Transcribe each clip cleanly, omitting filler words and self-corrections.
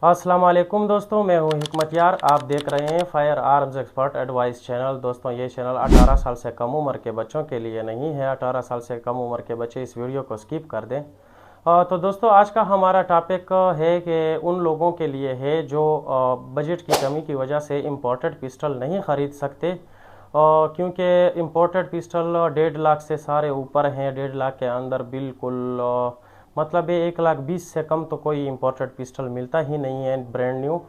अस्सलाम वालेकुम दोस्तों, मैं हूं हिकमत यार। आप देख रहे हैं fire arms expert advice channel. दोस्तों ये चैनल 18 साल से कम उम्र के बच्चों के लिए नहीं है। 18 साल से कम उम्र के बच्चे इस वीडियो को स्किप कर दें। तो दोस्तों आज का हमारा टॉपिक है कि उन लोगों के लिए है जो बजट की कमी की वजह से इम्पोर्टेड पिस्टल नहीं ख़रीद सकते, क्योंकि इम्पोर्टेड पिस्टल 1.5 लाख से सारे ऊपर हैं। 1.5 लाख के अंदर बिल्कुल मतलब ये 1,20,000 से कम तो कोई इम्पोर्टेड पिस्टल मिलता ही नहीं है। ब्रांड न्यू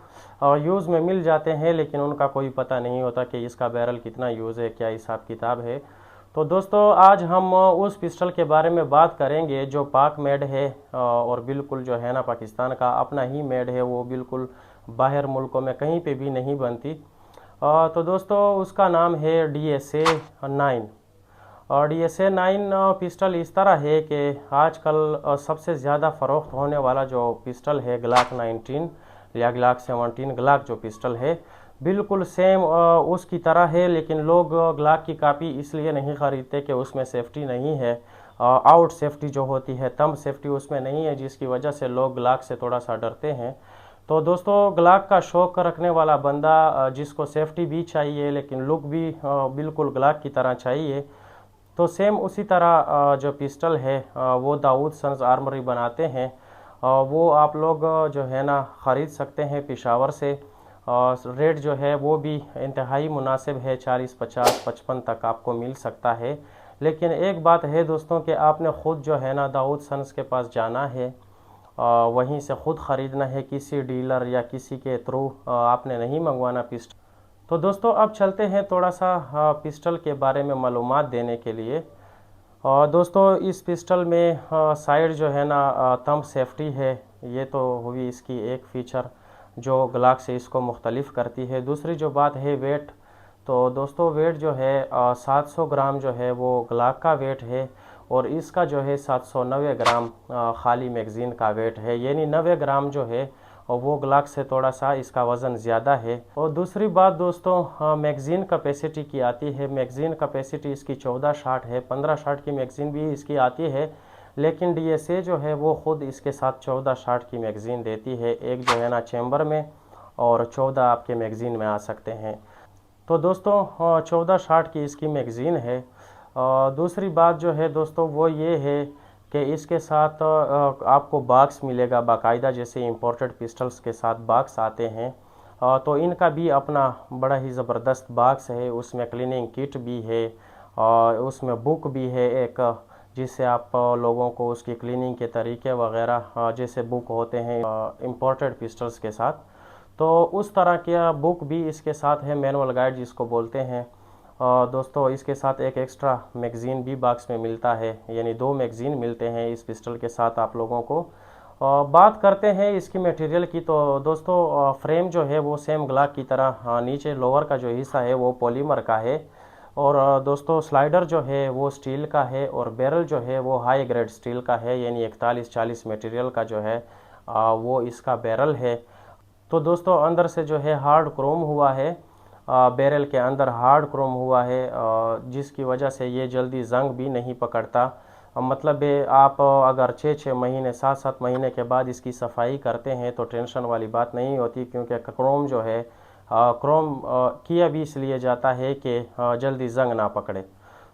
यूज़ में मिल जाते हैं, लेकिन उनका कोई पता नहीं होता कि इसका बैरल कितना यूज़ है, क्या हिसाब किताब है। तो दोस्तों आज हम उस पिस्टल के बारे में बात करेंगे जो पाक मेड है, और बिल्कुल जो है ना पाकिस्तान का अपना ही मेड है। वो बिल्कुल बाहर मुल्कों में कहीं पे भी नहीं बनती। तो दोस्तों उसका नाम है DSA 9। और DSA 9 पिस्टल इस तरह है कि आजकल सबसे ज़्यादा फ़रोख्त होने वाला जो पिस्टल है ग्लाक 19 या ग्लाक 17 ग्लाक जो पिस्टल है बिल्कुल सेम उसकी तरह है। लेकिन लोग ग्लाक की कापी इसलिए नहीं ख़रीदते कि उसमें सेफ्टी नहीं है। आउट सेफ्टी जो होती है, थंब सेफ्टी उसमें नहीं है, जिसकी वजह से लोग ग्लाक से थोड़ा सा डरते हैं। तो दोस्तों ग्लाक का शौक़ रखने वाला बंदा जिसको सेफ्टी भी चाहिए लेकिन लुक भी बिल्कुल ग्लाक की तरह चाहिए, तो सेम उसी तरह जो पिस्टल है वो दाऊद सन्स आर्मरी बनाते हैं। वो आप लोग जो है ना ख़रीद सकते हैं पेशावर से। रेट जो है वो भी इंतहाई मुनासिब है, 40, 50, 55 तक आपको मिल सकता है। लेकिन एक बात है दोस्तों कि आपने ख़ुद जो है ना दाऊद सन्स के पास जाना है, वहीं से ख़ुद ख़रीदना है, किसी डीलर या किसी के थ्रू आपने नहीं मंगवाना पिस्टल। तो दोस्तों अब चलते हैं थोड़ा सा पिस्टल के बारे में मालूमात देने के लिए। और दोस्तों इस पिस्टल में साइड जो है ना थंब सेफ्टी है। ये तो हुई इसकी एक फ़ीचर जो ग्लाक से इसको मुख्तलिफ करती है। दूसरी जो बात है वेट, तो दोस्तों वेट जो है 700 ग्राम जो है वो ग्लाक का वेट है, और इसका जो है 790 ग्राम खाली मैगज़ीन का वेट है। यानी 90 ग्राम जो है और वो ग्लाक से थोड़ा सा इसका वज़न ज़्यादा है। और दूसरी बात दोस्तों मैगज़ीन कैपेसिटी की आती है। मैगज़ीन कैपेसिटी इसकी 14 शाट है। 15 शाट की मैगज़ीन भी इसकी आती है, लेकिन DSA जो है वो ख़ुद इसके साथ 14 शाट की मैगज़ीन देती है। एक जो है ना चैम्बर में और 14 आपके मैगज़ीन में आ सकते हैं। तो दोस्तों 14 शाट की इसकी मैगज़ीन है। दूसरी बात जो है दोस्तों वो ये है कि इसके साथ आपको बॉक्स मिलेगा बाकायदा, जैसे इंपोर्टेड पिस्टल्स के साथ बॉक्स आते हैं। तो इनका भी अपना बड़ा ही ज़बरदस्त बॉक्स है। उसमें क्लीनिंग किट भी है और उसमें बुक भी है एक, जिससे आप लोगों को उसकी क्लीनिंग के तरीके वगैरह जैसे बुक होते हैं इंपोर्टेड पिस्टल्स के साथ, तो उस तरह का बुक भी इसके साथ है, मैनुअल गाइड जिसको बोलते हैं। दोस्तों इसके साथ एक एक्स्ट्रा मैगज़ीन भी बॉक्स में मिलता है, यानी 2 मैगज़ीन मिलते हैं इस पिस्टल के साथ आप लोगों को। बात करते हैं इसकी मटेरियल की, तो दोस्तों फ्रेम जो है वो सेम ग्लाक की तरह नीचे लोअर का जो हिस्सा है वो पॉलीमर का है, और दोस्तों स्लाइडर जो है वो स्टील का है, और बैरल जो है वो हाई ग्रेड स्टील का है, यानी 41-40 मटेरियल का जो है वो इसका बैरल है। तो दोस्तों अंदर से जो है हार्ड क्रोम हुआ है, बैरल के अंदर हार्ड क्रोम हुआ है, जिसकी वजह से ये जल्दी जंग भी नहीं पकड़ता। मतलब आप अगर 6-6 महीने 7-7 महीने के बाद इसकी सफाई करते हैं तो टेंशन वाली बात नहीं होती, क्योंकि क्रोम जो है क्रोम किया भी इसलिए जाता है कि जल्दी जंग ना पकड़े।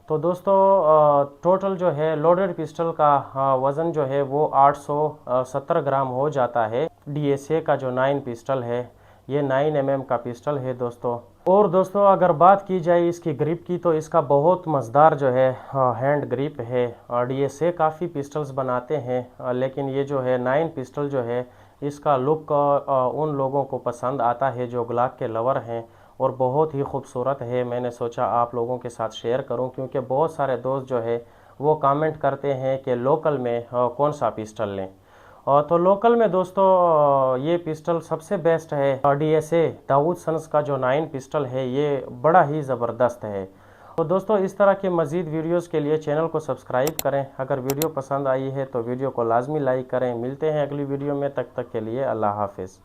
तो दोस्तों टोटल जो है लोडेड पिस्टल का वज़न जो है वो 870 ग्राम हो जाता है। DSA का जो 9 पिस्टल है ये 9 mm का पिस्टल है दोस्तों। और दोस्तों अगर बात की जाए इसकी ग्रिप की, तो इसका बहुत मज़ेदार जो है हैंड ग्रिप है। DSA काफ़ी पिस्टल्स बनाते हैं, लेकिन ये जो है 9 पिस्टल जो है इसका लुक उन लोगों को पसंद आता है जो ग्लाक के लवर हैं, और बहुत ही खूबसूरत है। मैंने सोचा आप लोगों के साथ शेयर करूं, क्योंकि बहुत सारे दोस्त जो है वो कमेंट करते हैं कि लोकल में कौन सा पिस्टल लें। तो लोकल में दोस्तों ये पिस्टल सबसे बेस्ट है। DSA दाऊद सन्स का जो 9 पिस्टल है ये बड़ा ही ज़बरदस्त है। तो दोस्तों इस तरह के मज़ीद वीडियोस के लिए चैनल को सब्सक्राइब करें। अगर वीडियो पसंद आई है तो वीडियो को लाजमी लाइक करें। मिलते हैं अगली वीडियो में, तब तक के लिए अल्लाह हाफिज़।